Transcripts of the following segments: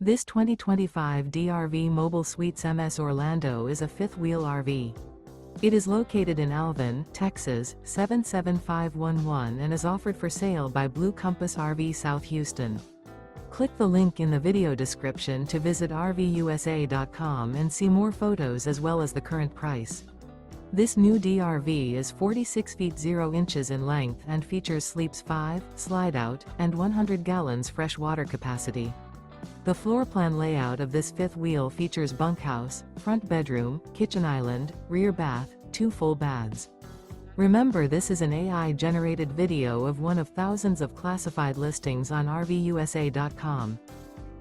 This 2025 DRV Mobile Suites MS Orlando is a fifth-wheel RV. It is located in Alvin, Texas, 77511 and is offered for sale by Blue Compass RV South Houston. Click the link in the video description to visit RVUSA.com and see more photos as well as the current price. This new DRV is 46 feet 0 inches in length and features sleeps 5, slide-out, and 100 gallons fresh water capacity. The floor plan layout of this fifth wheel features bunkhouse, front bedroom, kitchen island, rear bath, 2 full baths. Remember, this is an AI-generated video of one of thousands of classified listings on RVUSA.com.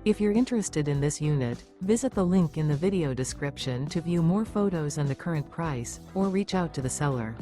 If you're interested in this unit, visit the link in the video description to view more photos and the current price, or reach out to the seller.